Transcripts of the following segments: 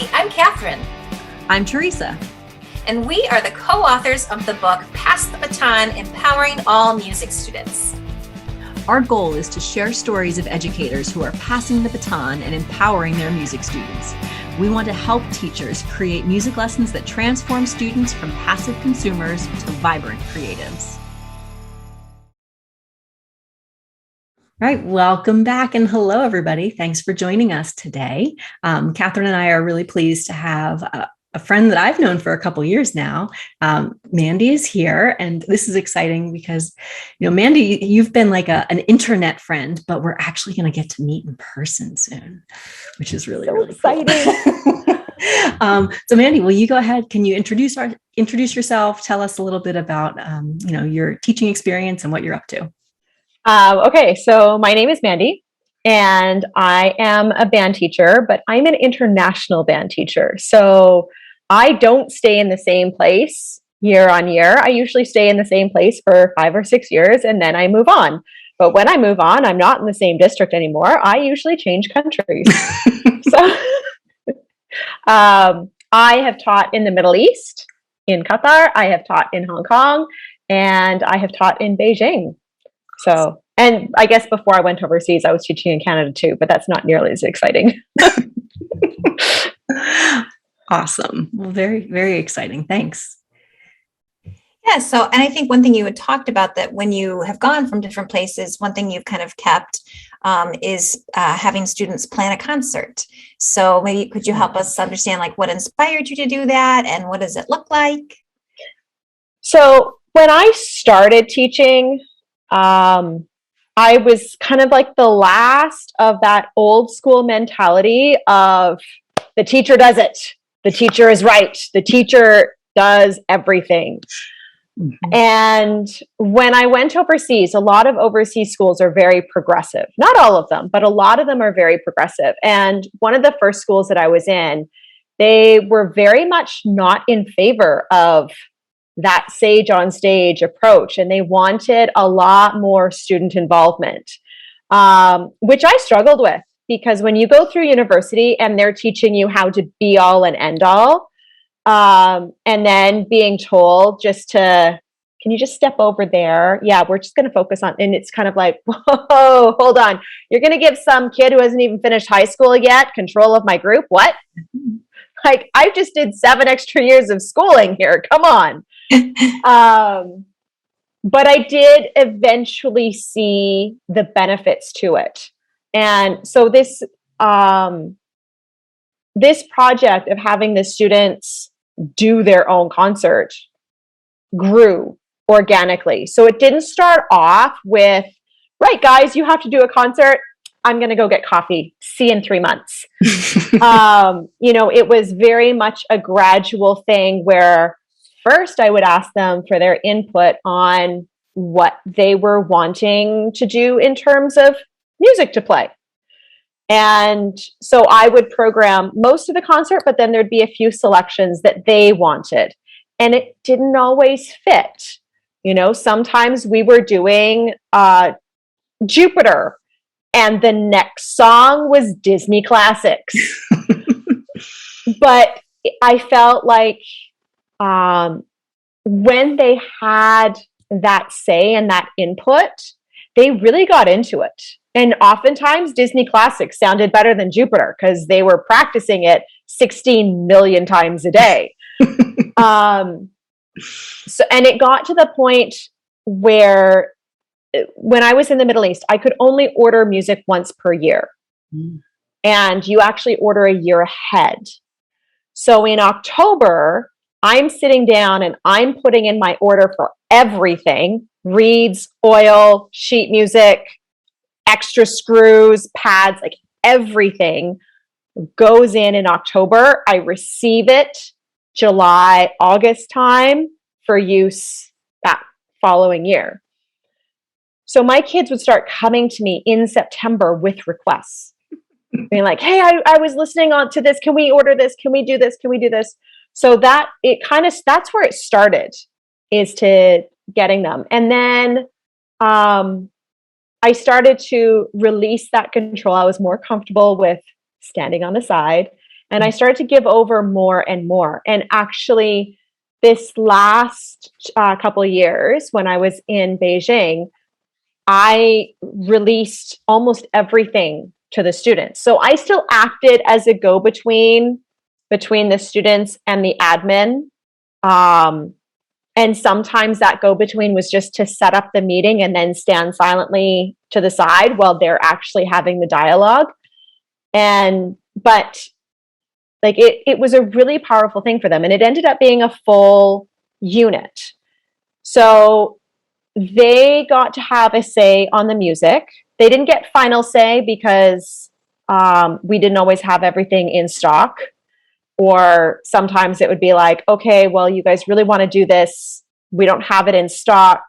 Hi, I'm Kathryn. I'm Theresa. And we are the co-authors of the book, Pass the Baton, Empowering All Music Students. Our goal is to share stories of educators who are passing the baton and empowering their music students. We want to help teachers create music lessons that transform students from passive consumers to vibrant creatives. All right, welcome back and hello, everybody. Thanks for joining us today. Kathryn and I are really pleased to have a friend that I've known for a couple years now. Mandy is here, and this is exciting because, Mandy, you've been like an internet friend, but we're actually going to get to meet in person soon, which is really exciting. Cool. So Mandy, will you go ahead? Can you introduce yourself? Tell us a little bit about, your teaching experience and what you're up to. Okay, so my name is Mandy, and I am a band teacher, but I'm an international band teacher. So I don't stay in the same place year on year. I usually stay in the same place for 5 or 6 years, and then I move on. But when I move on, I'm not in the same district anymore. I usually change countries. So I have taught in the Middle East, in Qatar. I have taught in Hong Kong, and I have taught in Beijing. So, and I guess before I went overseas, I was teaching in Canada too, but that's not nearly as exciting. Awesome. Well, very, very exciting. Thanks. Yeah, and I think one thing you had talked about that when you have gone from different places, one thing you've kind of kept is having students plan a concert. So maybe could you help us understand like what inspired you to do that and what does it look like? So when I started teaching, I was kind of like the last of that old school mentality of the teacher does it. The teacher is right. The teacher does everything. Mm-hmm. And when I went overseas, a lot of overseas schools are very progressive. Not all of them, but a lot of them are very progressive. And one of the first schools that I was in, they were very much not in favor of that sage on stage approach. And they wanted a lot more student involvement, which I struggled with because when you go through university and they're teaching you how to be all and end all, and then being told can you just step over there? Yeah, we're just going to focus on, and it's kind of like, whoa, hold on. You're going to give some kid who hasn't even finished high school yet control of my group? What? Like, I just did 7 extra years of schooling here. Come on. But I did eventually see the benefits to it. And so this project of having the students do their own concert grew organically. So it didn't start off with, right, guys, you have to do a concert. I'm going to go get coffee. See you in 3 months. It was very much a gradual thing where first I would ask them for their input on what they were wanting to do in terms of music to play. And so I would program most of the concert, but then there'd be a few selections that they wanted. And it didn't always fit. Sometimes we were doing Jupiter, and the next song was Disney classics. But I felt like when they had that say and that input, they really got into it. And oftentimes Disney classics sounded better than Jupiter because they were practicing it 16 million times a day. And it got to the point where when I was in the Middle East, I could only order music once per year. Mm. And you actually order a year ahead. So in October, I'm sitting down and I'm putting in my order for everything: reeds, oil, sheet music, extra screws, pads, like everything goes in October. I receive it July, August time for use that following year. So my kids would start coming to me in September with requests. Being like, hey, I was listening on to this. Can we order this? Can we do this? Can we do this? So that's where it started, is to getting them. And then I started to release that control. I was more comfortable with standing on the side And I started to give over more and more. And actually, this last couple of years when I was in Beijing, I released almost everything to the students. So I still acted as a go-between between the students and the admin. And sometimes that go-between was just to set up the meeting and then stand silently to the side while they're actually having the dialogue. But like it was a really powerful thing for them. And it ended up being a full unit. So they got to have a say on the music. They didn't get final say because we didn't always have everything in stock. Or sometimes it would be like, okay, well, you guys really want to do this. We don't have it in stock.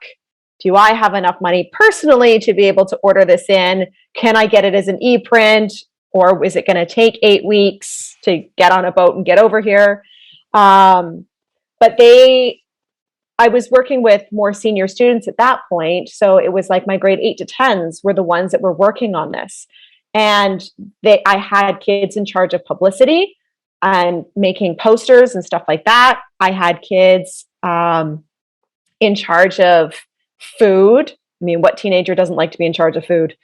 Do I have enough money personally to be able to order this in? Can I get it as an e-print? Or is it going to take 8 weeks to get on a boat and get over here? But I was working with more senior students at that point. So it was like my grade 8 to 10s were the ones that were working on this. And I had kids in charge of publicity and making posters and stuff like that. I had kids in charge of food. I mean, what teenager doesn't like to be in charge of food?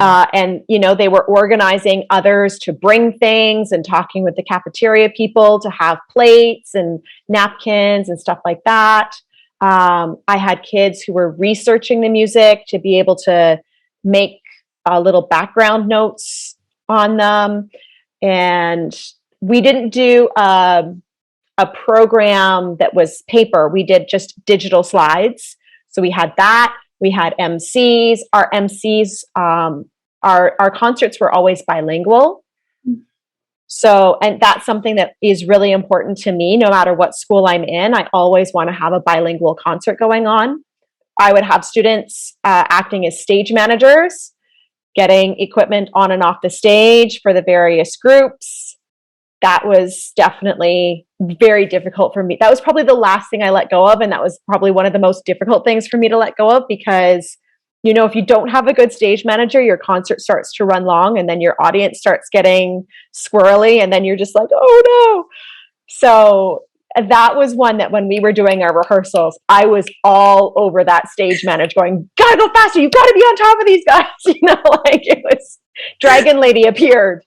And, they were organizing others to bring things and talking with the cafeteria people to have plates and napkins and stuff like that. I had kids who were researching the music to be able to make little background notes on them. And we didn't do a program that was paper. We did just digital slides. So we had that. We had MCs. Our MCs, our concerts were always bilingual. So, and that's something that is really important to me. No matter what school I'm in, I always want to have a bilingual concert going on. I would have students acting as stage managers, getting equipment on and off the stage for the various groups. That was definitely very difficult for me. That was probably the last thing I let go of. And that was probably one of the most difficult things for me to let go of because, if you don't have a good stage manager, your concert starts to run long and then your audience starts getting squirrely and then you're just like, oh no. So that was one that when we were doing our rehearsals, I was all over that stage manager going, gotta go faster. You gotta be on top of these guys. Like it was Dragon Lady appeared.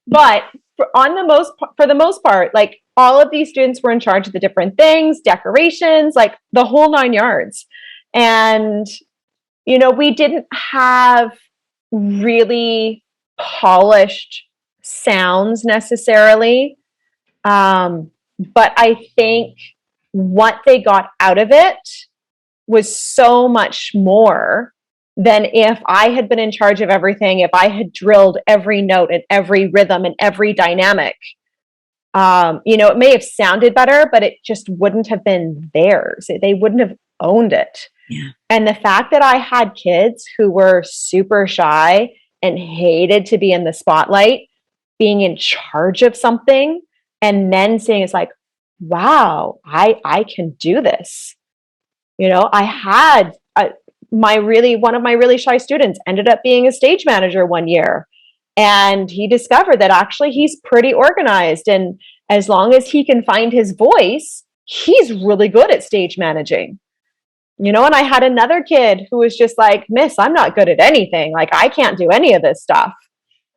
But for the most part, like all of these students were in charge of the different things, decorations, like the whole 9 yards. And, we didn't have really polished sounds necessarily. But I think what they got out of it was so much more than if I had been in charge of everything, if I had drilled every note and every rhythm and every dynamic. It may have sounded better, but it just wouldn't have been theirs. They wouldn't have owned it. Yeah. And the fact that I had kids who were super shy and hated to be in the spotlight, being in charge of something, and then saying it's like, wow, I can do this. I had one of my really shy students ended up being a stage manager one year. And he discovered that actually he's pretty organized. And as long as he can find his voice, he's really good at stage managing. And I had another kid who was just like, Miss, I'm not good at anything. Like, I can't do any of this stuff.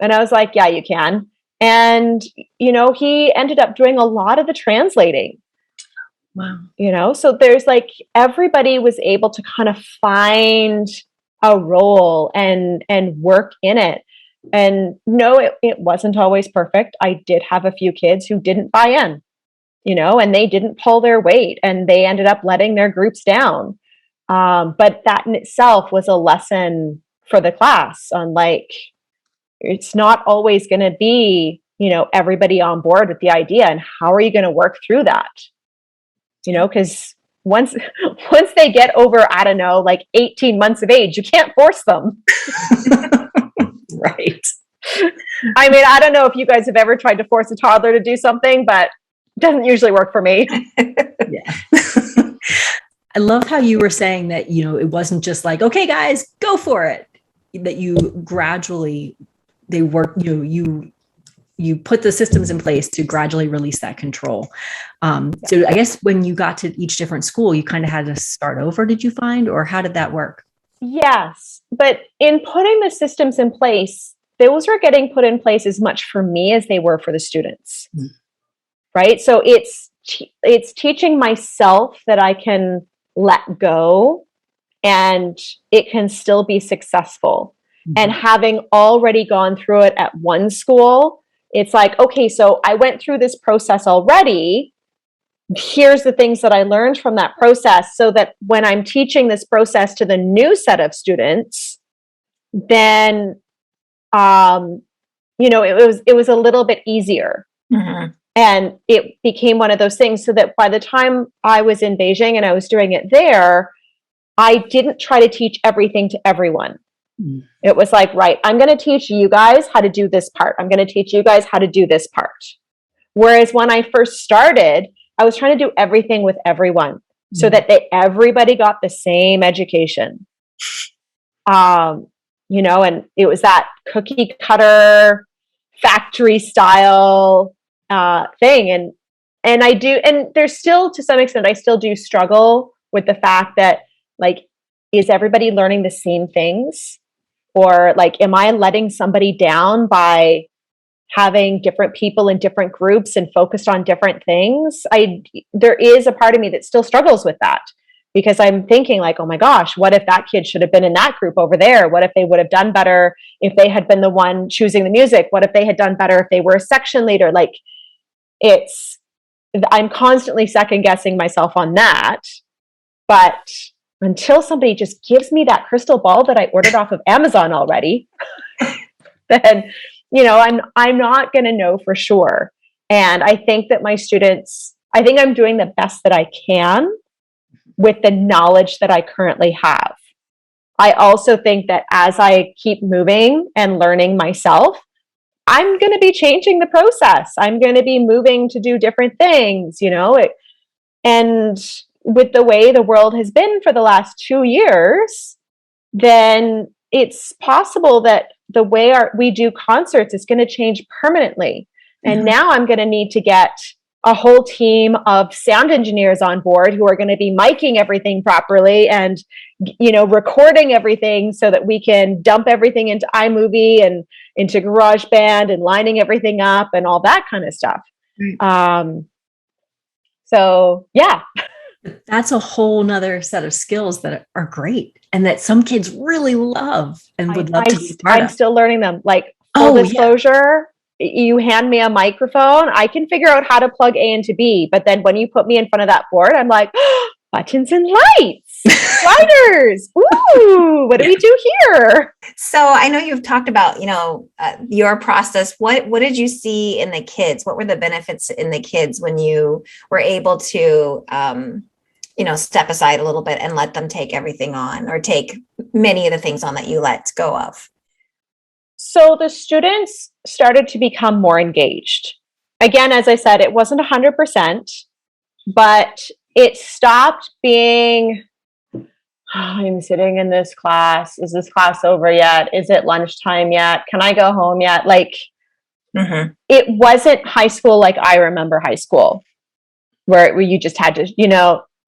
And I was like, yeah, you can. And, he ended up doing a lot of the translating. Wow. So there's like, everybody was able to kind of find a role and work in it. And no, it wasn't always perfect. I did have a few kids who didn't buy in, and they didn't pull their weight and they ended up letting their groups down. But that in itself was a lesson for the class on like, it's not always going to be, everybody on board with the idea. And how are you going to work through that? Because once they get over, I don't know, like 18 months of age, you can't force them. Right. I mean, I don't know if you guys have ever tried to force a toddler to do something, but it doesn't usually work for me. Yeah. I love how you were saying that, it wasn't just like, okay, guys, go for it. That you gradually they work, you put the systems in place to gradually release that control. So I guess when you got to each different school, you kind of had to start over, did you find, or how did that work? Yes. But in putting the systems in place, those were getting put in place as much for me as they were for the students. Mm. Right. So it's teaching myself that I can let go and it can still be successful. Mm-hmm. And having already gone through it at one school, it's like, okay, so I went through this process already. Here's the things that I learned from that process, so that when I'm teaching this process to the new set of students, then, it was a little bit easier. Mm-hmm. And it became one of those things so that by the time I was in Beijing and I was doing it there, I didn't try to teach everything to everyone. Mm. It was like, right, I'm going to teach you guys how to do this part. I'm going to teach you guys how to do this part. Whereas when I first started, I was trying to do everything with everyone so that everybody got the same education. And it was that cookie cutter factory style thing. And I do, and there's still, to some extent, I still do struggle with the fact that, like, is everybody learning the same things? Or like, am I letting somebody down by having different people in different groups and focused on different things? There is a part of me that still struggles with that, because I'm thinking like, oh my gosh, what if that kid should have been in that group over there? What if they would have done better if they had been the one choosing the music? What if they had done better if they were a section leader? Like, I'm constantly second guessing myself on that. But until somebody just gives me that crystal ball that I ordered off of Amazon already, then, I'm not going to know for sure. And I think that my students, I think I'm doing the best that I can with the knowledge that I currently have. I also think that as I keep moving and learning myself, I'm going to be changing the process. I'm going to be moving to do different things, and with the way the world has been for the last 2 years, then it's possible that the way we do concerts is going to change permanently. And now I'm going to need to get a whole team of sound engineers on board who are going to be miking everything properly and, recording everything so that we can dump everything into iMovie and into GarageBand and lining everything up and all that kind of stuff. So yeah. That's a whole nother set of skills that are great and that some kids really love and would love to be part of. I'm still learning them. Like, full disclosure, you hand me a microphone, I can figure out how to plug A into B. But then when you put me in front of that board, I'm like, buttons and lights, sliders. Ooh, what do we do here? So I know you've talked about, your process. What did you see in the kids? What were the benefits in the kids when you were able to, step aside a little bit and let them take everything on, or take many of the things on that you let go of? So the students started to become more engaged. Again, as I said, it wasn't 100%, but it stopped being, I'm sitting in this class. Is this class over yet? Is it lunchtime yet? Can I go home yet? Like, It wasn't high school like I remember high school, where you just had to,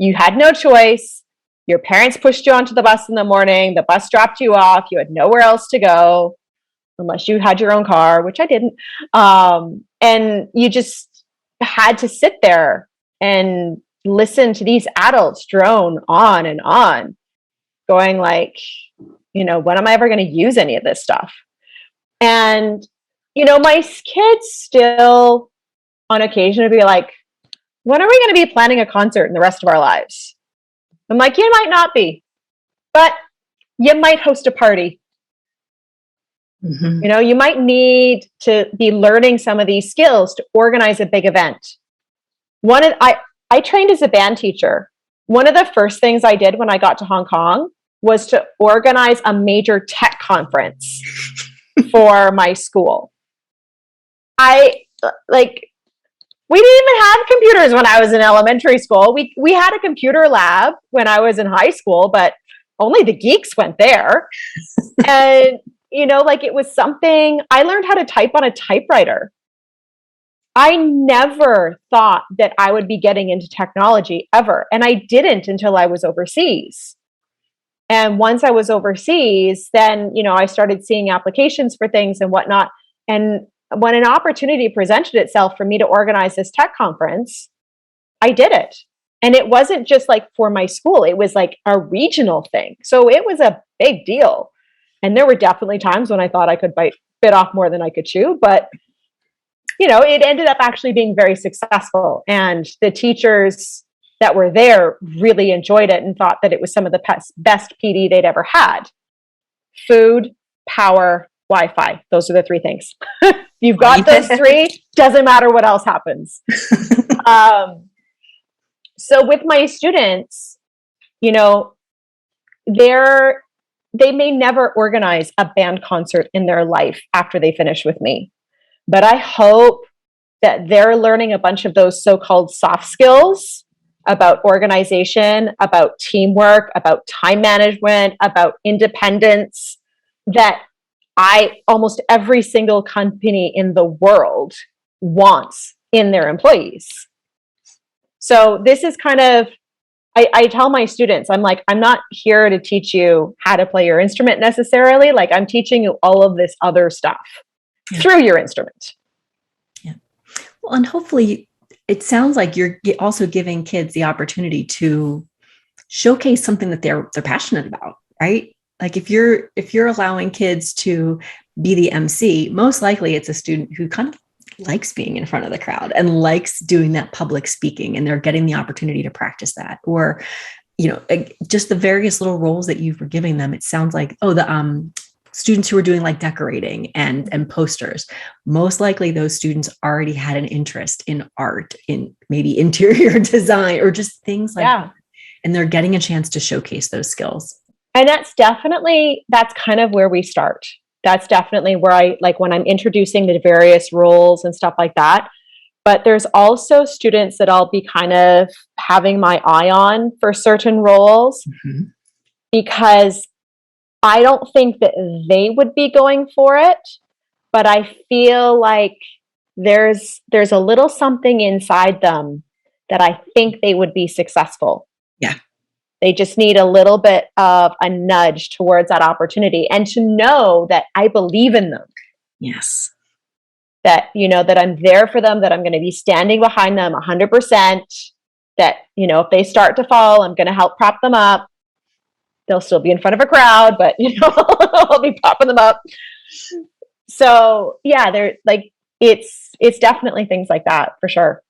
you had no choice. Your parents pushed you onto the bus in the morning. The bus dropped you off. You had nowhere else to go unless you had your own car, which I didn't. And you just had to sit there and listen to these adults drone on and on, going like, when am I ever going to use any of this stuff? And, my kids still on occasion would be like, when are we going to be planning a concert in the rest of our lives? I'm like, you might not be, but you might host a party. You might need to be learning some of these skills to organize a big event. I trained as a band teacher. One of the first things I did when I got to Hong Kong was to organize a major tech conference for my school. We didn't even have computers when I was in elementary school. We had a computer lab when I was in high school, but only the geeks went there. And like it was something I learned how to type on a typewriter. I never thought that I would be getting into technology ever. And I didn't until I was overseas. And once I was overseas, then, I started seeing applications for things and whatnot. And when an opportunity presented itself for me to organize this tech conference, I did it. And it wasn't just like for my school, it was like a regional thing. So it was a big deal. And there were definitely times when I thought I could bit off more than I could chew, but it ended up actually being very successful. And the teachers that were there really enjoyed it and thought that it was some of the best PD they'd ever had. Food, power, Wi-Fi. Those are the three things. You've got those three, doesn't matter what else happens. So with my students, they may never organize a band concert in their life after they finish with me. But I hope that they're learning a bunch of those so-called soft skills about organization, about teamwork, about time management, about independence, that almost every single company in the world wants in their employees. So this is kind of, I tell my students, I'm like, I'm not here to teach you how to play your instrument necessarily. Like, I'm teaching you all of this other stuff through your instrument. Yeah. Well, and hopefully it sounds like you're also giving kids the opportunity to showcase something that they're passionate about, right? Like if you're allowing kids to be the MC, most likely it's a student who kind of likes being in front of the crowd and likes doing that public speaking, and they're getting the opportunity to practice that. Or, just the various little roles that you were giving them. It sounds like, the students who were doing like decorating and posters, most likely those students already had an interest in art, in maybe interior design, or just things like that. And they're getting a chance to showcase those skills. And that's kind of where we start. That's definitely where I like when I'm introducing the various roles and stuff like that. But there's also students that I'll be kind of having my eye on for certain roles, because I don't think that they would be going for it, but I feel like there's a little something inside them that I think they would be successful. Yeah. They just need a little bit of a nudge towards that opportunity, and to know that I believe in them. Yes. That, that I'm there for them, that I'm going to be standing behind them 100%, that, if they start to fall, I'm going to help prop them up. They'll still be in front of a crowd, but, I'll be propping them up. So yeah, they're like, it's definitely things like that for sure.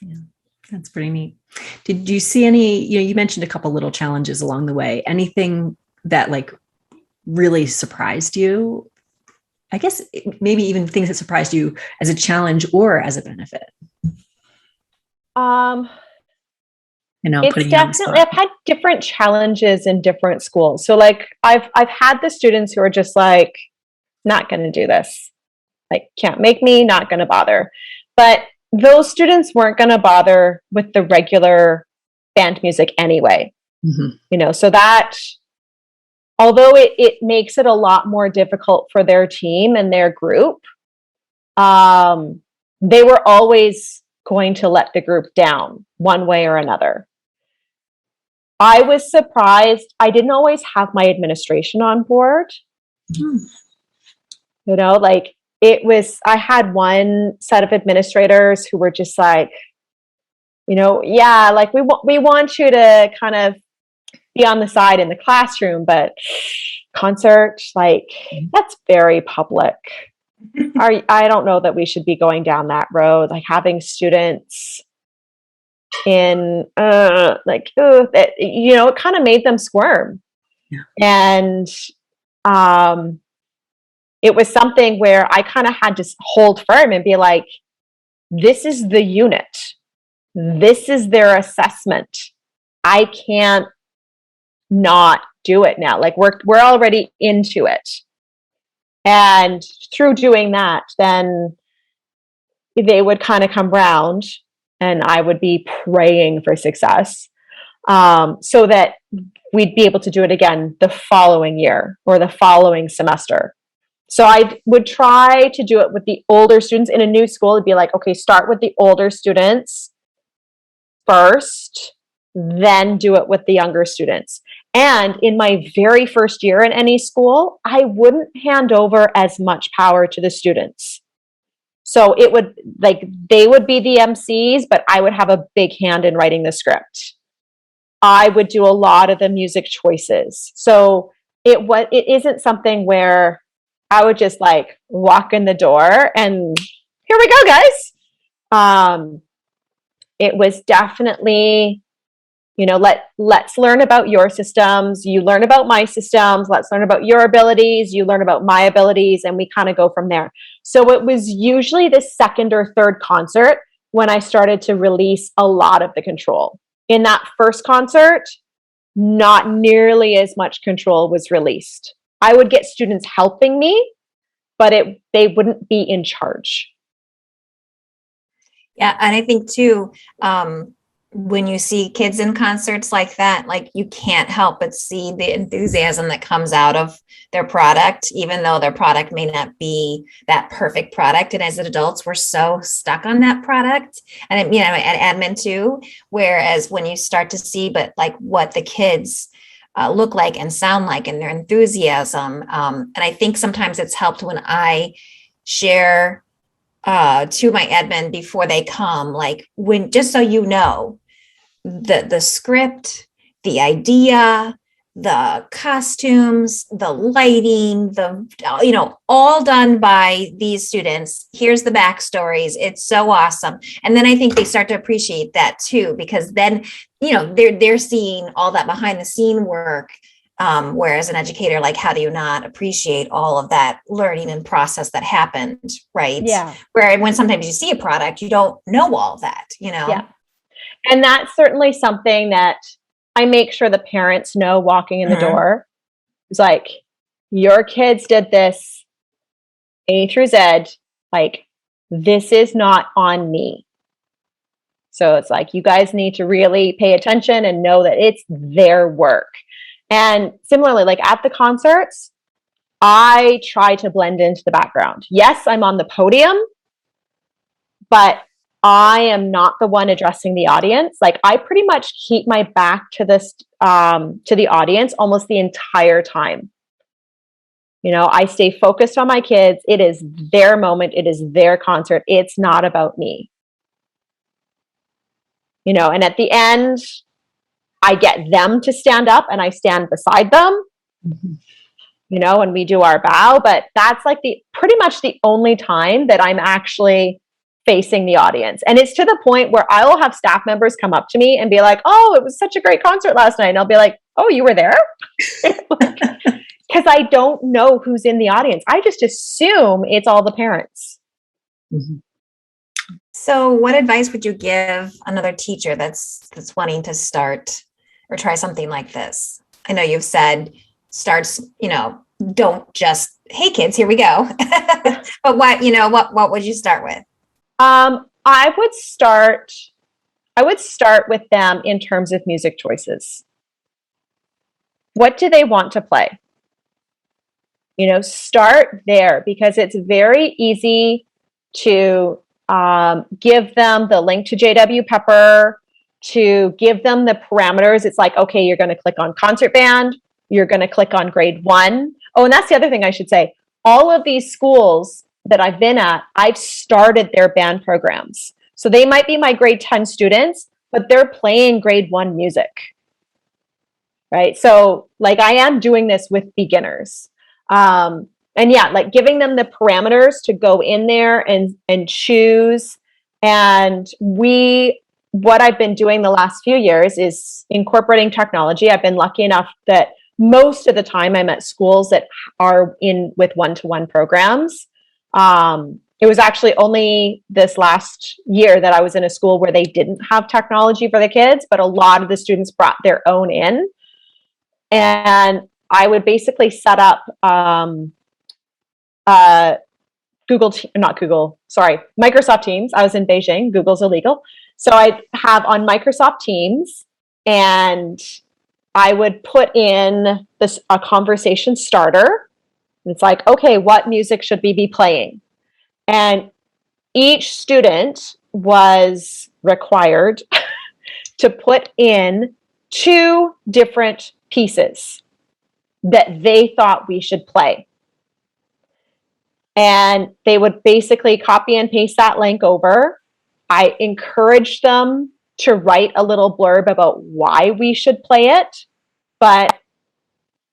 Yeah. That's pretty neat. Did you see any, you mentioned a couple little challenges along the way, anything that like really surprised you? I guess maybe even things that surprised you as a challenge or as a benefit. It's definitely, I've had different challenges in different schools. So like I've had the students who are just like, not going to do this. Like, can't make me, not going to bother. But those students weren't going to bother with the regular band music anyway. So that, although it makes it a lot more difficult for their team and their group, they were always going to let the group down one way or another. I was surprised. I didn't always have my administration on board. Like I had one set of administrators who were just like, like we want you to kind of be on the side in the classroom, but concert, like that's very public. I don't know that we should be going down that road, like having students in it kind of made them squirm. And it was something where I kind of had to hold firm and be like, this is the unit, this is their assessment, I can't not do it now. Like we're already into it. And through doing that, then they would kind of come round and I would be praying for success. so that we'd be able to do it again the following year or the following semester. So I would try to do it with the older students in a new school. It'd be like, okay, start with the older students first, then do it with the younger students. And in my very first year in any school, I wouldn't hand over as much power to the students. So it would, like, they would be the MCs, but I would have a big hand in writing the script. I would do a lot of the music choices. So it isn't something where I would just like walk in the door and here we go, guys. It was definitely, let's learn about your systems. You learn about my systems. Let's learn about your abilities. You learn about my abilities, and we kind of go from there. So it was usually the second or third concert when I started to release a lot of the control. In that first concert, not nearly as much control was released. I would get students helping me, but they wouldn't be in charge. Yeah, and I think too, when you see kids in concerts like that, like you can't help but see the enthusiasm that comes out of their product, even though their product may not be that perfect product. And as adults, we're so stuck on that product, and and admin too. Whereas when you start to see, but like what the kids look like and sound like, and their enthusiasm, and I think sometimes it's helped when I share to my admin before they come, like when, just so you know, the script, the idea, the costumes, the lighting, all done by these students. Here's the backstories. It's so awesome. And then I think they start to appreciate that too, because then, they're seeing all that behind the scene work. Whereas an educator, like, how do you not appreciate all of that learning and process that happened, right? Yeah. Where when sometimes you see a product, you don't know all that, Yeah. And that's certainly something that I make sure the parents know walking in the door. It's like, your kids did this A through Z. Like, this is not on me. So it's like, you guys need to really pay attention and know that it's their work. And similarly, like at the concerts, I try to blend into the background. Yes, I'm on the podium, but I am not the one addressing the audience. Like, I pretty much keep my back to the audience almost the entire time. I stay focused on my kids. It is their moment. It is their concert. It's not about me. And at the end, I get them to stand up and I stand beside them, and we do our bow, but that's like pretty much the only time that I'm actually facing the audience. And it's to the point where I will have staff members come up to me and be like, "Oh, it was such a great concert last night." And I'll be like, "Oh, you were there?" Because I don't know who's in the audience. I just assume it's all the parents. Mm-hmm. So what advice would you give another teacher that's wanting to start or try something like this? I know you've said starts, don't just, hey kids, here we go. But what would you start with? I would start with them in terms of music choices. What do they want to play? Start there, because it's very easy to give them the link to JW Pepper, to give them the parameters. It's like, okay, you're going to click on concert band. You're going to click on grade 1. Oh, and that's the other thing I should say. All of these schools that I've been at, I've started their band programs. So they might be my grade 10 students, but they're playing grade 1 music, right? So like, I am doing this with beginners. And yeah, like giving them the parameters to go in there and choose. And what I've been doing the last few years is incorporating technology. I've been lucky enough that most of the time I'm at schools that are in with one-to-one programs. It was actually only this last year that I was in a school where they didn't have technology for the kids, but a lot of the students brought their own in. And I would basically set up Microsoft Teams. I was in Beijing. Google's illegal. So I'd have on Microsoft Teams, and I would put in a conversation starter. It's like, okay, what music should we be playing? And each student was required to put in 2 different pieces that they thought we should play. And they would basically copy and paste that link over. I encouraged them to write a little blurb about why we should play it, but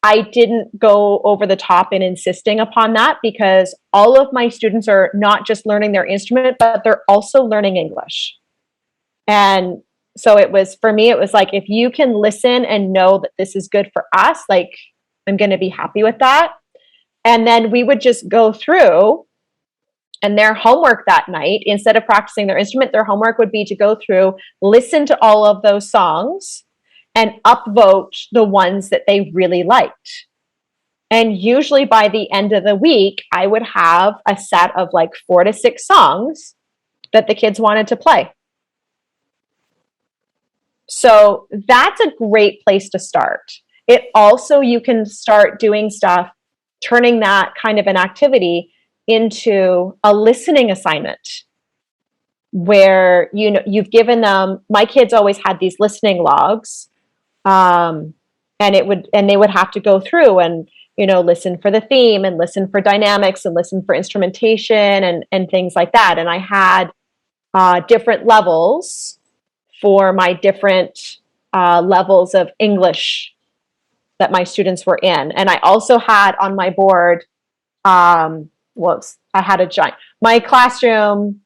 I didn't go over the top in insisting upon that, because all of my students are not just learning their instrument, but they're also learning English. And so it was, for me, it was like, if you can listen and know that this is good for us, like, I'm going to be happy with that. And then we would just go through, and their homework that night, instead of practicing their instrument, their homework would be to go through, listen to all of those songs, and upvote the ones that they really liked. And usually by the end of the week, I would have a set of like 4 to 6 songs that the kids wanted to play. So that's a great place to start. It also, you can start doing stuff, turning that kind of an activity into a listening assignment, where, you know, you've given them, my kids always had these listening logs, and they would have to go through and, you know, listen for the theme and listen for dynamics and listen for instrumentation and things like that. And I had different levels for my different levels of English that my students were in. And I also had on my board, I had a giant, my classroom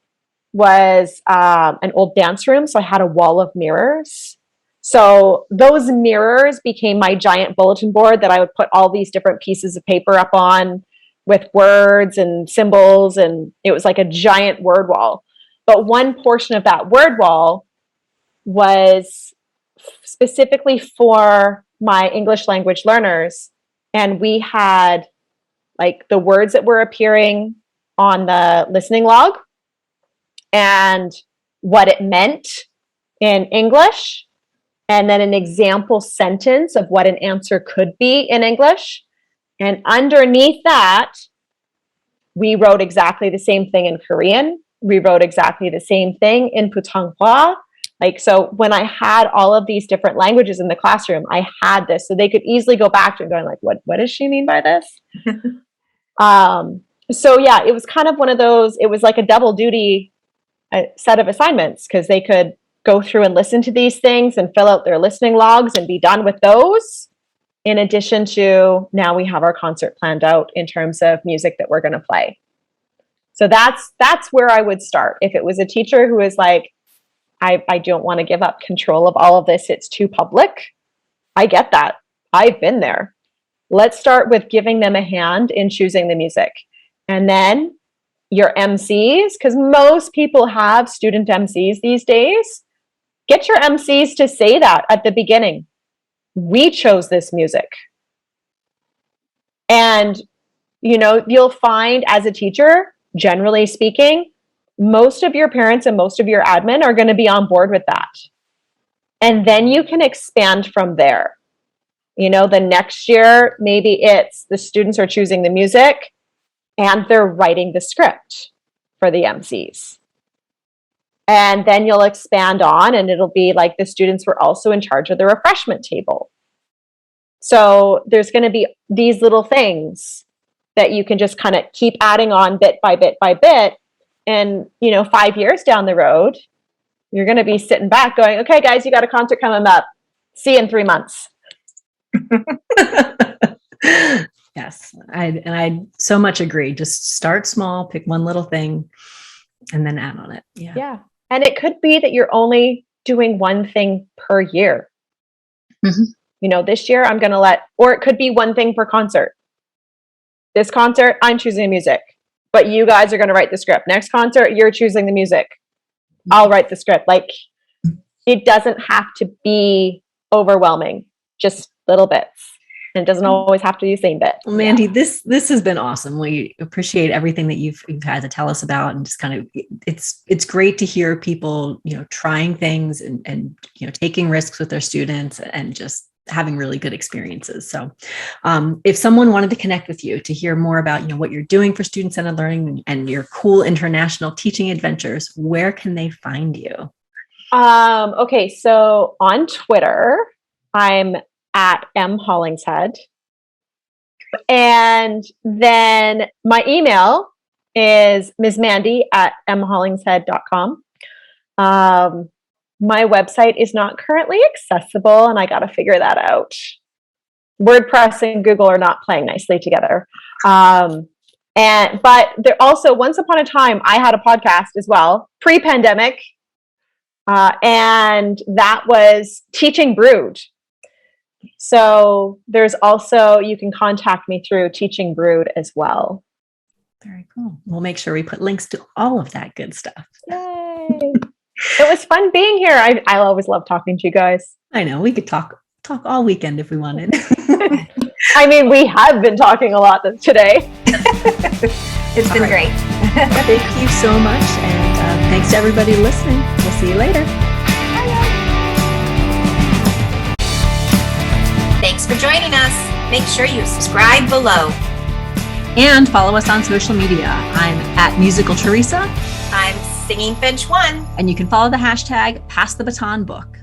was an old dance room. So I had a wall of mirrors. So those mirrors became my giant bulletin board that I would put all these different pieces of paper up on with words and symbols. And it was like a giant word wall. But one portion of that word wall was specifically for my English language learners. And we had like the words that were appearing on the listening log and what it meant in English, and then an example sentence of what an answer could be in English. And underneath that, we wrote exactly the same thing in Korean. We wrote exactly the same thing in Putonghua. Like, so when I had all of these different languages in the classroom, I had this, so they could easily go back to it going like, what does she mean by this? So yeah, it was kind of one of those, it was like a double duty set of assignments, because they could go through and listen to these things and fill out their listening logs and be done with those. In addition to, now we have our concert planned out in terms of music that we're going to play. So that's where I would start. If it was a teacher who is like, I don't want to give up control of all of this, it's too public. I get that. I've been there. Let's start with giving them a hand in choosing the music. And then your MCs, because most people have student MCs these days, get your MCs to say that at the beginning. We chose this music. And, you know, you'll find as a teacher, generally speaking, most of your parents and most of your admin are going to be on board with that. And then you can expand from there. You know, the next year, maybe it's the students are choosing the music and they're writing the script for the MCs. And then you'll expand on, and it'll be like the students were also in charge of the refreshment table. So there's going to be these little things that you can just kind of keep adding on bit by bit by bit. And, you know, 5 years down the road, you're going to be sitting back going, okay, guys, you got a concert coming up. See you in 3 months. Yes. I so much agree. Just start small, pick one little thing, and then add on it. Yeah. Yeah. And it could be that you're only doing one thing per year. Mm-hmm. You know, this year I'm going to or it could be one thing per concert. This concert, I'm choosing music, but you guys are going to write the script. Next concert, you're choosing the music. I'll write the script. Like, it doesn't have to be overwhelming, just little bits. And it doesn't always have to be the same bit. Well, Mandy, this has been awesome. We appreciate everything that you've had to tell us about, and just kind of it's great to hear people, trying things and taking risks with their students and just having really good experiences. So if someone wanted to connect with you to hear more about what you're doing for student-centered learning and your cool international teaching adventures, where can they find you? Okay, so on Twitter, I'm at M Hollingshead. And then my email is msmandy@mhollingshead.com. My website is not currently accessible, and I got to figure that out. WordPress and Google are not playing nicely together. But there also, once upon a time, I had a podcast as well, pre-pandemic, and that was Teaching Brood. So there's also, you can contact me through Teaching Brood as well. Very cool. We'll make sure we put links to all of that good stuff. Yay! It was fun being here. I always love talking to you guys. I know, we could talk all weekend if we wanted. I mean, we have been talking a lot today. It's been great. Thank you so much. And thanks to everybody listening. We'll see you later. Thanks for joining us. Make sure you subscribe below. And follow us on social media. I'm at Musical Theresa. I'm Singing Finch 1. And you can follow the hashtag #PassTheBatonBook.